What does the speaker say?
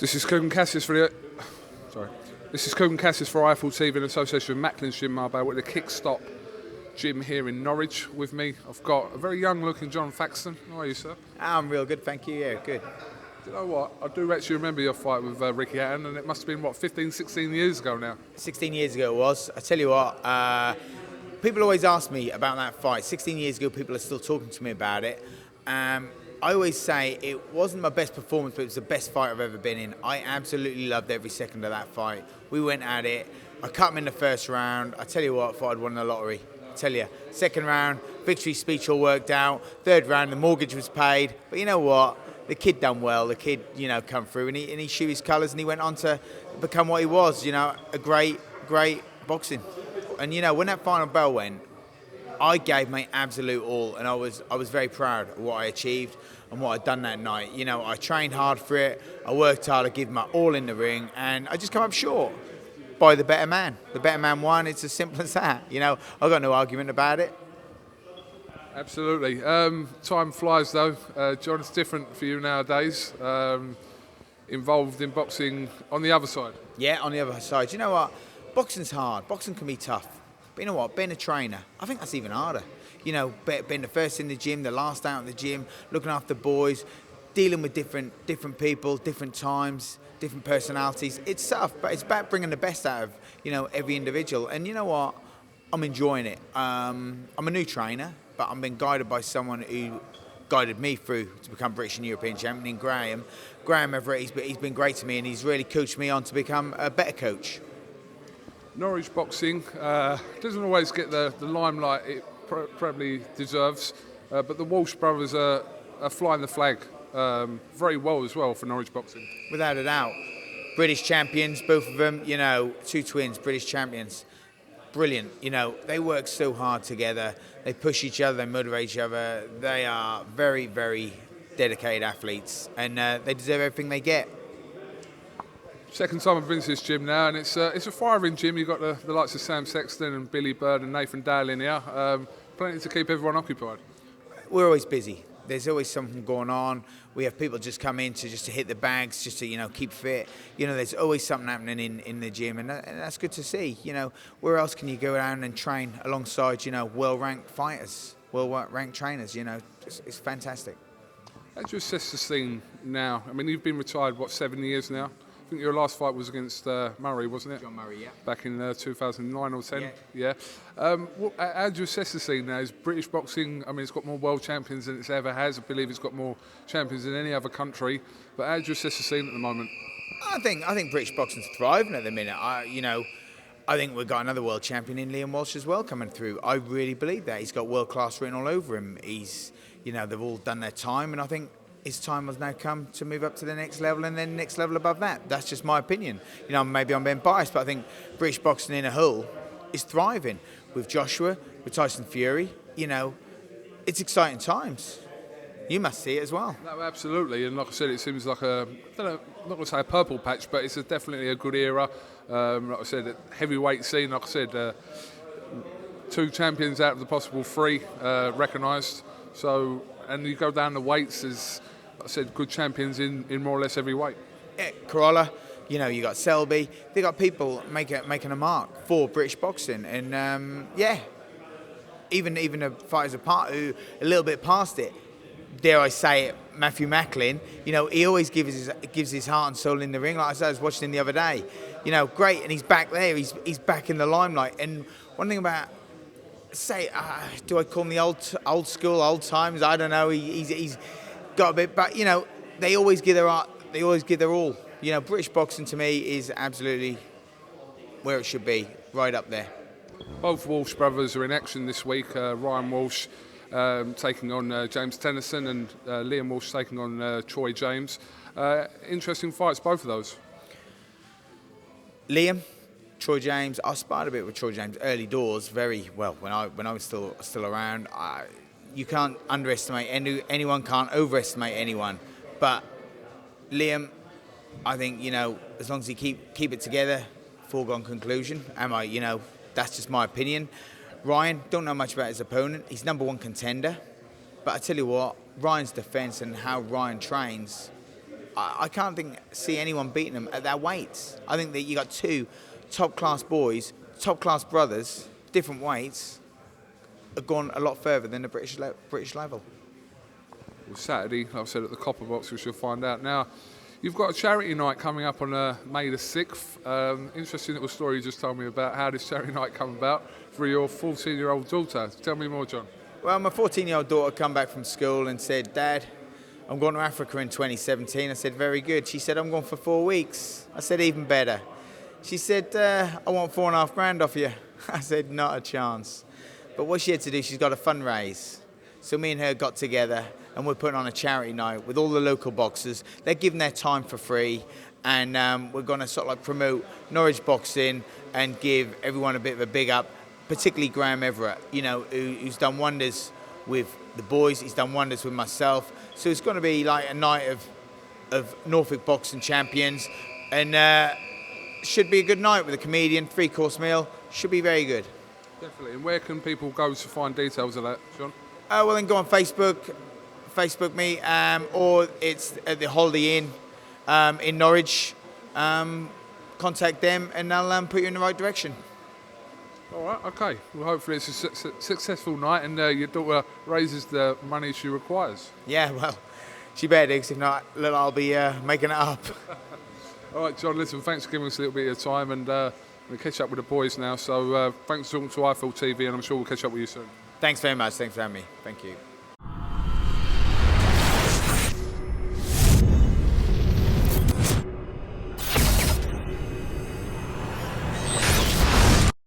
This is KUGAN CASSIUS for the. Sorry. This is KUGAN CASSIUS for Eiffel TV in association with Macklin's Gym Marbella at the Kick Stop Gym here in Norwich. With me, I've got a very young-looking Jon Thaxton. How are you, sir? I'm real good, thank you. Yeah, good. Do you know what? I do actually remember your fight with Ricky Hatton, and it must have been, what, 15, 16 years ago now? 16 years ago it was. I tell you what, people always ask me about that fight. 16 years ago, people are still talking to me about it. I always say it wasn't my best performance, but it was the best fight I've ever been in. I absolutely loved every second of that fight. We went at it. I cut him in the first round. I tell you what, I thought I'd won the lottery. I tell you, second round, victory speech all worked out. Third round, the mortgage was paid. But you know what? The kid done well. The kid, come through, and he showed his colours, and he went on to become what he was. A great boxing. And when that final bell went, I gave my absolute all, and I was very proud of what I achieved and what I'd done that night. I trained hard for it. I worked hard. I gave my all in the ring, and I just come up short by the better man. The better man won. It's as simple as that. I got no argument about it. Absolutely. Time flies though. Jon, it's different for you nowadays. Involved in boxing on the other side. Yeah, on the other side. You know what? Boxing's hard. Boxing can be tough. But you know what? Being a trainer, I think that's even harder. Being the first in the gym, the last out in the gym, looking after the boys, dealing with different people, different times, different personalities. It's tough, but it's about bringing the best out of every individual. And you know what? I'm enjoying it. I'm a new trainer, but I'm being guided by someone who guided me through to become British and European champion, Graham. Graham Everett, he's been great to me, and he's really coached me on to become a better coach. Norwich boxing doesn't always get the limelight it probably deserves, but the Walsh brothers are flying the flag very well as well for Norwich boxing. Without a doubt. British champions, both of them, two twins, British champions. Brilliant. They work so hard together. They push each other, they motivate each other. They are very, very dedicated athletes, and they deserve everything they get. Second time I've been to this gym now, and it's a firing gym. You've got the likes of Sam Sexton and Billy Bird and Nathan Dale in here. Plenty to keep everyone occupied. We're always busy. There's always something going on. We have people just come in to hit the bags, just to keep fit. There's always something happening in the gym, and that's good to see. Where else can you go around and train alongside well-ranked fighters, well-ranked trainers? It's fantastic. How do you assess the scene now? I mean, you've been retired 7 years now. I think your last fight was against Murray, wasn't it? John Murray, yeah. Back in 2009 or 10. Yeah. How do you assess the scene now? Is British boxing, it's got more world champions than it's ever has. I believe it's got more champions than any other country. But how do you assess the scene at the moment? I think British boxing's thriving at the minute. I think we've got another world champion in Liam Walsh as well coming through. I really believe that. He's got world class written all over him. They've all done their time, and I think his time has now come to move up to the next level and then the next level above that. That's just my opinion. Maybe I'm being biased, but I think British boxing in a whole is thriving. With Joshua, with Tyson Fury, it's exciting times. You must see it as well. No, absolutely. And like I said, it seems like I'm not going to say a purple patch, but it's definitely a good era. Like I said, heavyweight scene, like I said, 2 champions out of the possible 3 recognised. So, and you go down the weights, as I said, good champions in more or less every weight. Yeah, Corolla, you got Selby. They got people making a mark for British boxing, and even the fighters apart who a little bit past it. Dare I say it, Matthew Macklin. He always gives his heart and soul in the ring. Like I said, I was watching him the other day. Great, and he's back there. He's back in the limelight. And one thing about do I call him the old school, old times? I don't know. He's got a bit, but they always give their art. They always give their all. British boxing to me is absolutely where it should be, right up there. Both Walsh brothers are in action this week. Ryan Walsh taking on James Tennyson, and Liam Walsh taking on Troy James. Interesting fights, both of those. Liam, Troy James. I sparred a bit with Troy James early doors, very well when I was still around. You can't underestimate anyone, can't overestimate anyone. But Liam, I think as long as he keep it together, foregone conclusion. That's just my opinion. Ryan, don't know much about his opponent. He's number 1 contender. But I tell you what, Ryan's defence and how Ryan trains, I can't see anyone beating them at their weights. I think that you got two top-class boys, top-class brothers, different weights, have gone a lot further than the British level. Well, Saturday, like I said, at the Copper Box, we shall find out. Now, you've got a charity night coming up on May the 6th. Interesting little story you just told me about how this charity night come about for your 14-year-old daughter. Tell me more, John. Well, my 14-year-old daughter come back from school and said, Dad, I'm going to Africa in 2017. I said, very good. She said, I'm going for 4 weeks. I said, even better. She said, I want $4,500 off you. I said, not a chance. But what she had to do, she's got to fundraise. So me and her got together and we're putting on a charity night with all the local boxers. They're giving their time for free, and we're going to sort of like promote Norwich boxing and give everyone a bit of a big up, particularly Graham Everett, you know, who's done wonders with the boys. He's done wonders with myself. So it's going to be like a night of Norfolk boxing champions, and should be a good night with a comedian, 3-course meal. Should be very good. Definitely. And where can people go to find details of that, John? Well, then go on Facebook me, or it's at the Holiday Inn in Norwich. Contact them and they'll put you in the right direction. All right, okay. Well, hopefully it's a successful night and your daughter raises the money she requires. Yeah, well, she better do, 'cause if not, I'll be making it up. All right, John, listen, thanks for giving us a little bit of your time, and we'll catch up with the boys now. So thanks for talking to iFL TV, and I'm sure we'll catch up with you soon. Thanks very much. Thanks for having me. Thank you.